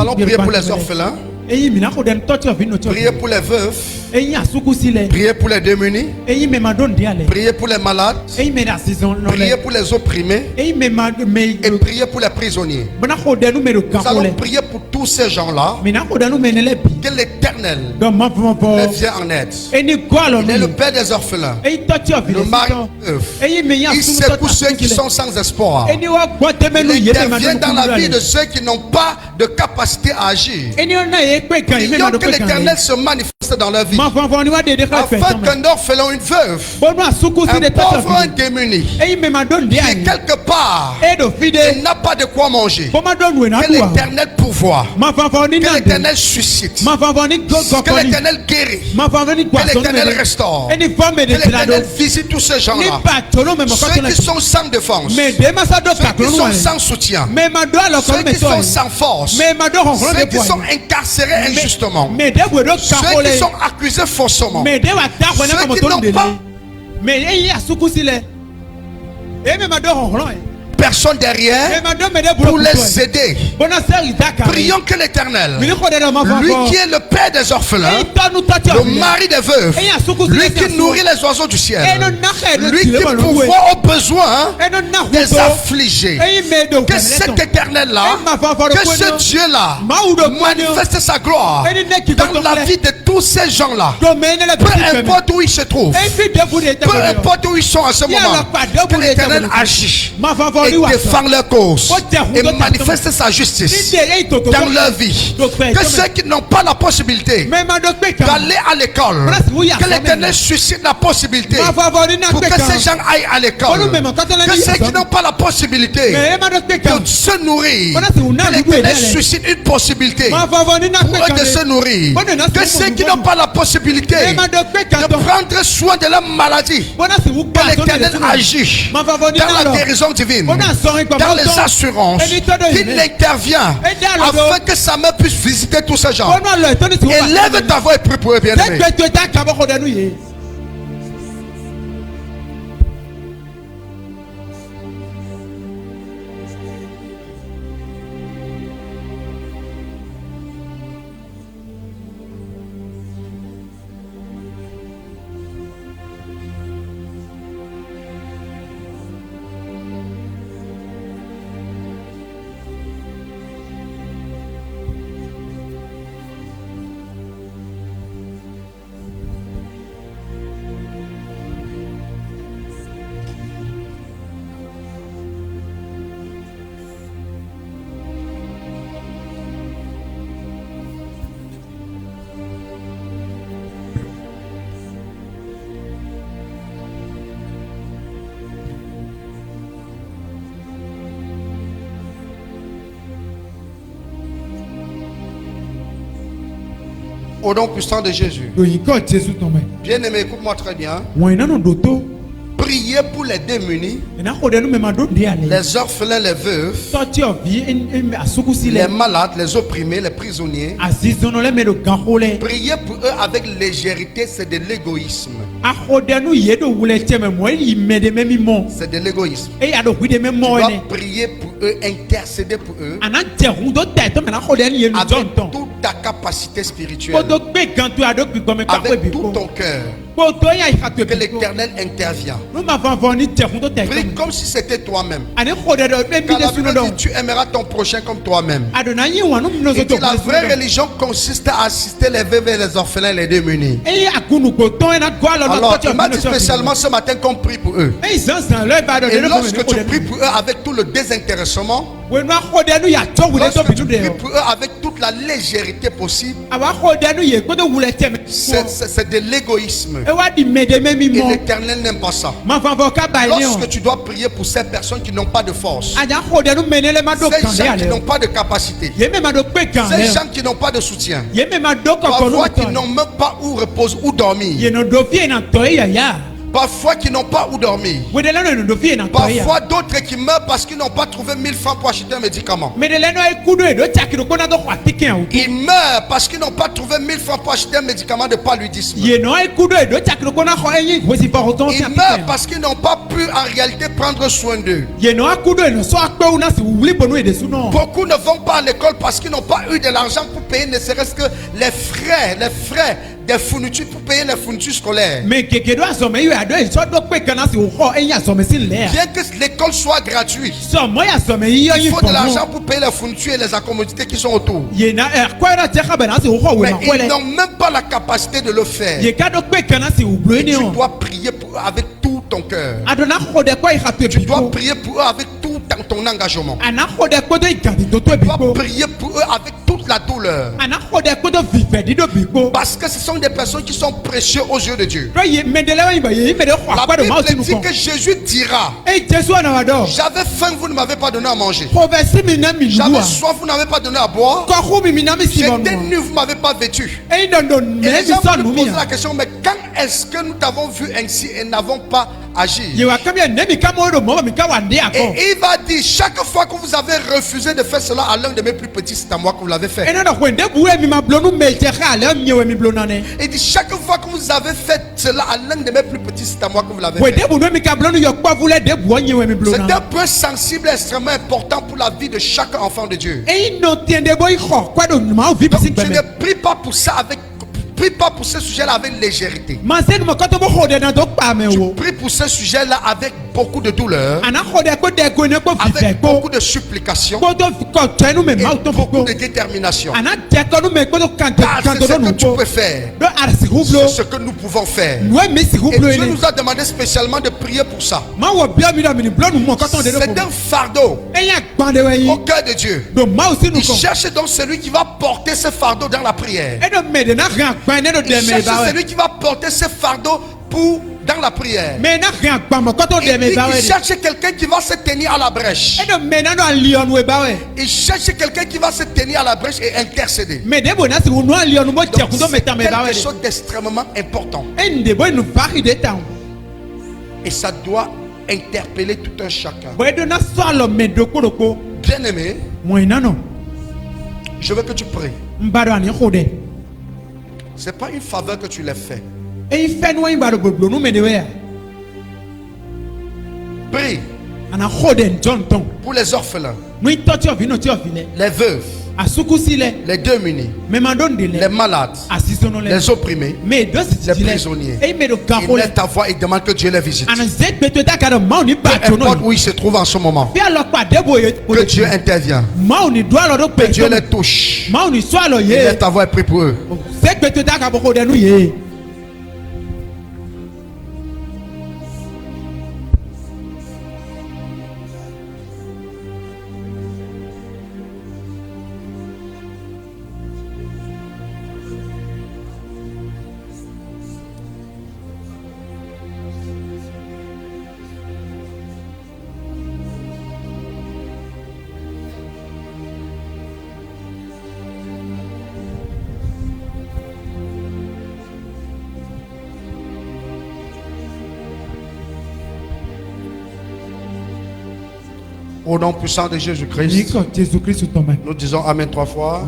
allons prier pour les orphelins. Priez pour les veufs. Priez pour les démunis. Priez pour les malades. Priez pour les opprimés. Et priez pour les prisonniers. Nous allons prier pour tous ces gens-là. Que l'Éternel les vienne en aide. Il est le Père des orphelins, le mari des veufs. Il secoue ceux qui sont sans espoir. Il intervient dans la vie de ceux qui n'ont pas de capacité à agir. Prions que l'Éternel se manifeste dans leur vie, afin qu'un orphelin, une veuve, un pauvre, un démuni, qui est quelque part et n'a pas de quoi manger, que l'Éternel pourvoie, que l'Éternel suscite, que l'Éternel guérit, que l'Éternel restaure, que l'Éternel visite tous ces gens-là, ceux qui sont sans défense, ceux qui sont sans soutien, ceux qui sont sans force, ceux qui sont incarcérés injustement, ceux qui sont accusés faussement, ceux qui n'ont pas personne derrière pour les aider. Prions que l'Éternel, lui qui est le Père des orphelins, le mari des veuves, lui qui nourrit les oiseaux du ciel, lui qui pourvoit aux besoins des affligés, que cet Éternel-là, que ce Dieu-là manifeste sa gloire dans la vie de tous ces gens-là, peu importe où ils se trouvent, peu importe où ils sont en ce moment, que l'Éternel agit et défend leur cause et manifeste sa justice dans leur vie. Que ceux qui n'ont pas la possibilité d'aller à l'école, que l'Éternel suscite la possibilité pour que ces gens aillent à l'école. Que ceux qui n'ont pas la possibilité de se nourrir, que l'Éternel suscite une possibilité pour eux de se nourrir. Que ceux qui n'ont pas la possibilité de prendre soin de leur maladie, que l'Éternel agit dans la guérison divine, dans les assurances, qu'il intervient afin que sa main puisse visiter tous ces gens. Élève ta voix et prie pour eux, bien-aimés. Au nom puissant de Jésus. Bien-aimé, écoute-moi très bien. Priez pour les démunis, les orphelins, les veuves, les malades, les opprimés, les prisonniers. Priez pour eux avec légèreté, c'est de l'égoïsme. C'est de l'égoïsme. Tu dois prier pour eux, intercéder pour eux avec toute ta capacité spirituelle, avec tout ton cœur. Que l'Éternel intervient. Prie comme si c'était toi-même. Car la Bible dit, tu aimeras ton prochain comme toi-même. Et que la vraie religion consiste à assister les veuves et les orphelins et les démunis. Alors, il m'a dit spécialement ce matin qu'on prie pour eux. Et lorsque tu pries pour eux avec tout le désintéressement, lorsque tu pries pour eux avec toute la légèreté possible, c'est de l'égoïsme. Et l'Éternel n'aime pas ça. Lorsque tu dois prier pour ces personnes qui n'ont pas de force, ces gens qui n'ont pas de capacité, ces gens qui n'ont pas de soutien, parfois qui n'ont même pas où reposer ou dormir, Parfois qui n'ont pas où dormir. Parfois d'autres qui meurent parce qu'ils n'ont pas trouvé 1000 francs pour acheter un médicament. Ils meurent parce qu'ils n'ont pas trouvé 1000 francs pour acheter un médicament de paludisme. Ils meurent parce qu'ils n'ont pas pu en réalité prendre soin d'eux. Beaucoup ne vont pas à l'école parce qu'ils n'ont pas eu de l'argent pour payer ne serait-ce que les frais des fournitures, pour payer les fournitures scolaires. Bien que l'école soit gratuite, il faut de l'argent pour payer les fournitures et les accommodités qui sont autour. Mais ils n'ont même pas la capacité de le faire. Et tu dois prier pour eux avec tout ton cœur. Tu dois prier pour eux avec tout ton engagement. Tu dois prier pour eux avec toute la douleur. Parce que ce sont des personnes qui sont précieuses aux yeux de Dieu. La Bible dit que Jésus dira: j'avais faim, vous ne m'avez pas donné à manger. J'avais soif, vous n'avez pas donné à boire. J'étais nu, vous ne m'avez pas vêtu. Et les gens me posent la question: mais quand est-ce que nous t'avons vu ainsi et n'avons pas agi? Et il va dire: chaque fois que vous avez refusé de faire cela à l'un de mes plus petits, c'est à moi que vous l'avez fait. Il dit: chaque fois que vous avez fait cela à l'un de mes plus petits, c'est à moi que vous l'avez fait. C'est un point sensible, extrêmement important pour la vie de chaque enfant de Dieu. Donc, tu ne pries pas pour ça avec. Prie pas pour ce sujet-là avec légèreté. Tu pries pour ce sujet-là avec beaucoup de douleur, avec beaucoup de supplication et beaucoup de détermination. C'est ce que tu peux faire. C'est ce que nous pouvons faire. Et Dieu nous a demandé spécialement de prier pour ça. C'est un fardeau au cœur de Dieu. Il cherche donc celui qui va porter ce fardeau dans la prière. Il cherche celui qui va porter ce fardeau dans la prière. Il cherche quelqu'un qui va se tenir à la brèche. Il cherche quelqu'un qui va se tenir à la brèche et intercéder. Donc, c'est quelque chose d'extrêmement important. Et ça doit interpeller tout un chacun. Bien aimé, je veux que tu pries. Ce n'est pas une faveur que tu les fais. Prie pour les orphelins, les veuves, les démunis, les malades, les opprimés, les prisonniers. Il lève ta voix et demande que Dieu les visite. Peu importe où ils se trouvent en ce moment, que Dieu intervienne, que Dieu les touche. Il lève ta voix et prie pour eux. Au nom puissant de Jésus-Christ, nous disons Amen 3 fois.